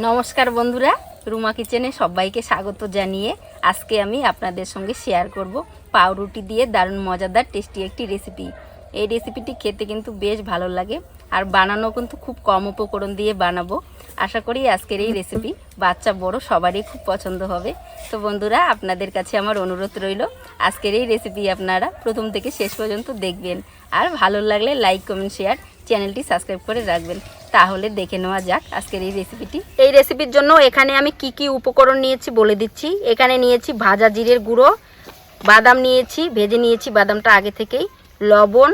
নমস্কার বন্ধুরা, রুমা কিচেনে সবাইকে স্বাগত জানিয়ে আজকে আমি আপনাদের সঙ্গে শেয়ার করব পাউরুটি দিয়ে দারুণ মজাদার টেস্টি একটি রেসিপি। এই রেসিপিটি খেতে কিন্তু বেশ ভালো লাগে আর বানানো কিন্তু খুব কম উপকরণ দিয়ে বানাবো। আশা করি আজকের এই রেসিপি বাচ্চা বড় সবারই খুব পছন্দ হবে। তো বন্ধুরা, আপনাদের কাছে আমার অনুরোধ রইল আজকের এই রেসিপি আপনারা প্রথম থেকে শেষ পর্যন্ত দেখবেন আর ভালো লাগলে লাইক কমেন্ট শেয়ার চ্যানেলটি সাবস্ক্রাইব করে রাখবেন। তাহলে দেখে নেওয়া যাক আজকের এই রেসিপিটি। এই রেসিপির জন্য এখানে আমি কি উপকরণ নিয়েছি বলে দিচ্ছি। এখানে নিয়েছি ভাজা জিরের গুঁড়ো, বাদাম নিয়েছি, ভেজে নিয়েছি বাদামটা আগে থেকেই, লবণ,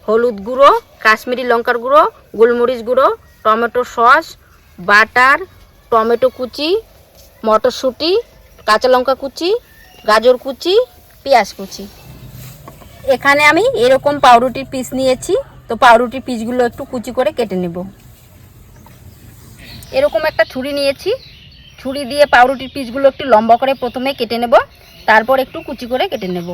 হলুদ গুঁড়ো, কাশ্মীরি লঙ্কার গুঁড়ো, গোলমরিচ গুঁড়ো, টমেটো সস, বাটার, টমেটো কুচি, মটরশুঁটি, কাঁচা লঙ্কা কুচি, গাজর কুচি, পেঁয়াজ কুচি। এখানে আমি এরকম পাউরুটির পিস নিয়েছি। তো পাউরুটির পিসগুলো একটু কুচি করে কেটে নেব। এরকম একটা ছুরি নিয়েছি, ছুরি দিয়ে পাউরুটির পিসগুলো একটু লম্বা করে প্রথমে কেটে নেব, তারপর একটু কুচি করে কেটে নেব।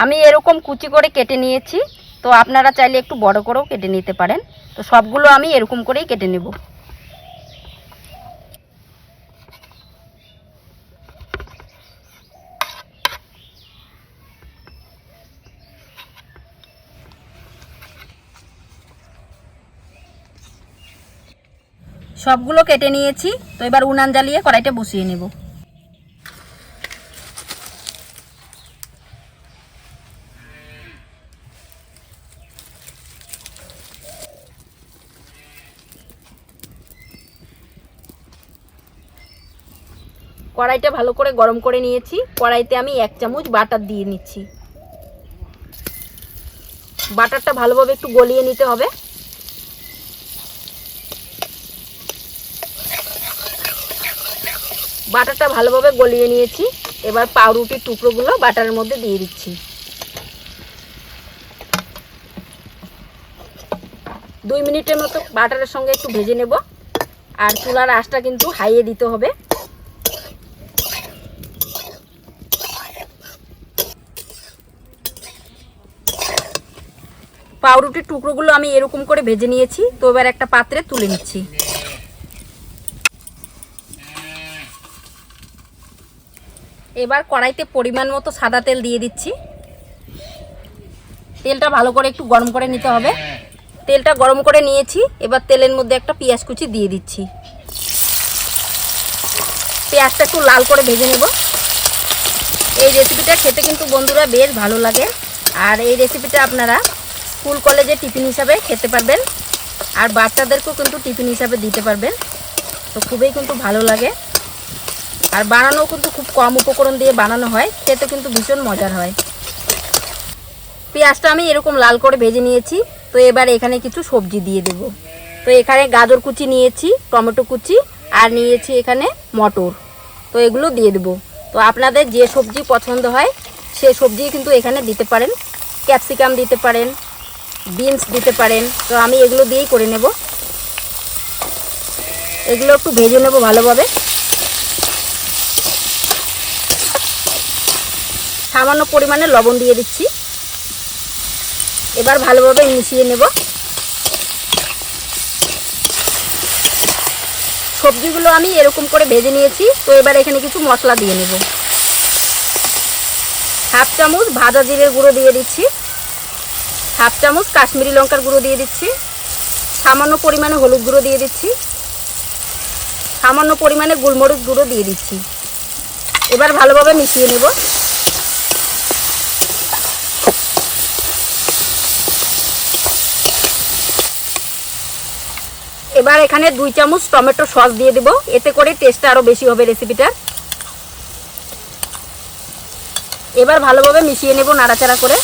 আমি এরকম কুচি করে কেটে নিয়েছি। তো আপনারা চাইলে একটু বড় করেও কেটে নিতে পারেন। তো সবগুলো আমি এরকম করেই কেটে নেব। সবগুলো কেটে নিয়েছি। তো এবার উনান জ্বালিয়ে কড়াইটা বসিয়ে নেব। কড়াইটা ভালো করে গরম করে নিয়েছি। কড়াইতে আমি 1 চামচ বাটার দিয়ে নিচ্ছি। বাটারটা ভালোভাবে একটু গলিয়ে নিতে হবে। বাটারটা ভালোভাবে গলিয়ে নিয়েছি। এবার পাউরুটির টুকরোগুলো বাটারের মধ্যে দিয়ে দিচ্ছি। 2 মিনিটের মতো বাটারের সঙ্গে একটু ভেজে নেব। আর চুলার আঁচটা কিন্তু হাইয়ে দিতে হবে। পাউরুটির টুকরোগুলো আমি এরকম করে ভেজে নিয়েছি। তো এবার একটা পাত্রে তুলে নিচ্ছি। এবার কড়াইতে পরিমাণ মতো সাদা তেল দিয়ে দিচ্ছি। তেলটা ভালো করে একটু গরম করে নিতে হবে। তেলটা গরম করে নিয়েছি। এবার তেলের মধ্যে একটা পেঁয়াজ কুচি দিয়ে দিচ্ছি। পেঁয়াজটা একটু লাল করে ভেজে নেব। এই রেসিপিটা খেতে কিন্তু বন্ধুরা বেশ ভালো লাগে। আর এই রেসিপিটা আপনারা স্কুল কলেজে টিফিন হিসাবে খেতে পারবেন আর বাচ্চাদেরকেও কিন্তু টিফিন হিসাবে দিতে পারবেন। তো খুবই কিন্তু ভালো লাগে আর বানানো কিন্তু খুব কম উপকরণ দিয়ে বানানো হয়, খেতে কিন্তু ভীষণ মজার হয়। পেঁয়াজটা আমি এরকম লাল করে ভেজে নিয়েছি। তো এবার এখানে কিছু সবজি দিয়ে দেব। তো এখানে গাজর কুচি নিয়েছি, টমেটো কুচি আর নিয়েছি এখানে মটর। তো এগুলো দিয়ে দেব। তো আপনাদের যে সবজি পছন্দ হয় সে সবজি কিন্তু এখানে দিতে পারেন। ক্যাপসিকাম দিতে পারেন, বিনস দিতে পারেন। তো আমি এগুলো দিয়েই করে নেব। এগুলো একটু ভেজে নেব ভালোভাবে। সামান্য পরিমাণে লবণ দিয়ে দিচ্ছি। এবার ভালোভাবে মিশিয়ে নেব। সবজিগুলো আমি এরকম করে ভেজে নিয়েছি। তো এবার এখানে কিছু মশলা দিয়ে নেব। 1/2 চামচ ভাজা জিরের গুঁড়ো দিয়ে দিচ্ছি, 1/2 চামচ কাশ্মীরি লঙ্কার গুঁড়ো দিয়ে দিচ্ছি, সামান্য পরিমাণে হলুদ গুঁড়ো দিয়ে দিচ্ছি, সামান্য পরিমাণে গোলমরিচ গুঁড়ো দিয়ে দিচ্ছি। এবার ভালোভাবে মিশিয়ে নেব। এবার এখানে 2 চামচ টমেটো সস দিয়ে দেব। এতে করে টেস্টটা আরও বেশি হবে রেসিপিটার। এবার ভালোভাবে মিশিয়ে নেব নাড়াচাড়া করে।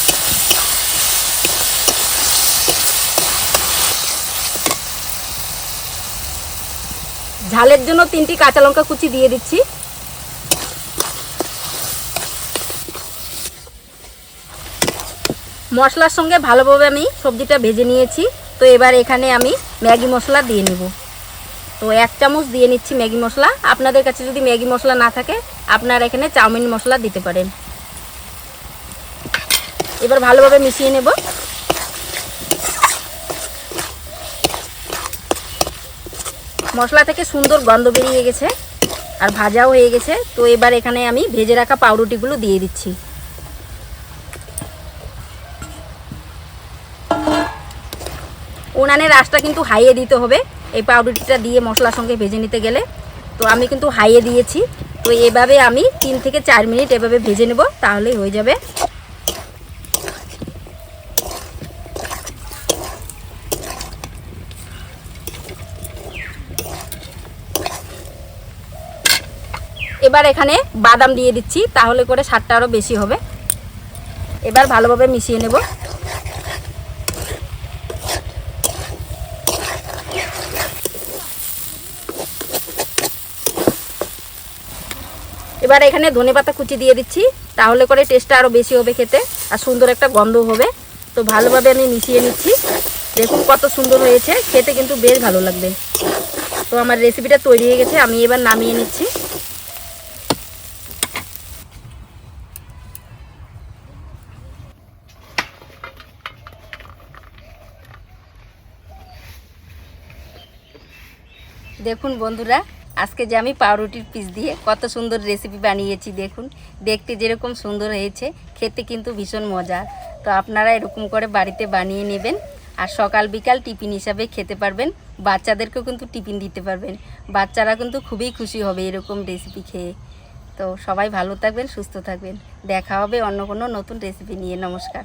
ঝালের জন্য 3টি কাঁচা লঙ্কা কুচি দিয়ে দিচ্ছি। মশলার সঙ্গে ভালোভাবে আমি সবজিটা ভেজে নিয়েছি। তো এবার এখানে আমি ম্যাগি মশলা দিয়ে নেব। তো 1 চামচ দিয়ে নিচ্ছি ম্যাগি মশলা। আপনাদের কাছে যদি ম্যাগি মশলা না থাকে আপনারা এখানে চাউমিন মশলা দিতে পারেন। এবার ভালোভাবে মিশিয়ে নেব। মশলা থেকে সুন্দর গন্ধ বেরিয়ে গেছে আর ভাজাও হয়ে গেছে। তো এবার এখানে আমি ভেজে রাখা পাউরুটিগুলো দিয়ে দিচ্ছি। উনানের আঁচটা কিন্তু হাইয়ে দিতে হবে এই পাউরুটিটা দিয়ে মশলার সঙ্গে ভেজে নিতে গেলে। তো আমি কিন্তু হাইয়ে দিয়েছি। তো এভাবে আমি 3 থেকে 4 মিনিট এভাবে ভেজে নেব, তাহলেই হয়ে যাবে। এবার এখানে বাদাম দিয়ে দিচ্ছি, তাহলে করে স্বাদটা আরও বেশি হবে। এবার ভালোভাবে মিশিয়ে নেব। এবার এখানে ধনেপাতা কুচি দিয়ে দিচ্ছি, তাহলে করে টেস্টটা আরও বেশি হবে খেতে আর সুন্দর একটা গন্ধ হবে। তো ভালোভাবে আমি মিশিয়ে নিচ্ছি। দেখুন কত সুন্দর হয়েছে, খেতে কিন্তু বেশ ভালো লাগবে। তো আমার রেসিপিটা তৈরি হয়ে গেছে, আমি এবার নামিয়ে নিচ্ছি। দেখুন বন্ধুরা, আজকে যে আমি পাউরুটির পিস দিয়ে কত সুন্দর রেসিপি বানিয়েছি। দেখুন দেখতে যেরকম সুন্দর হয়েছে, খেতে কিন্তু ভীষণ মজা। তো আপনারা এরকম করে বাড়িতে বানিয়ে নেবেন আর সকাল বিকাল টিফিন হিসাবে খেতে পারবেন। বাচ্চাদেরকেও কিন্তু টিফিন দিতে পারবেন। বাচ্চারা কিন্তু খুবই খুশি হবে এরকম রেসিপি খেয়ে। তো সবাই ভালো থাকবেন, সুস্থ থাকবেন। দেখা হবে অন্য কোনো নতুন রেসিপি নিয়ে। নমস্কার।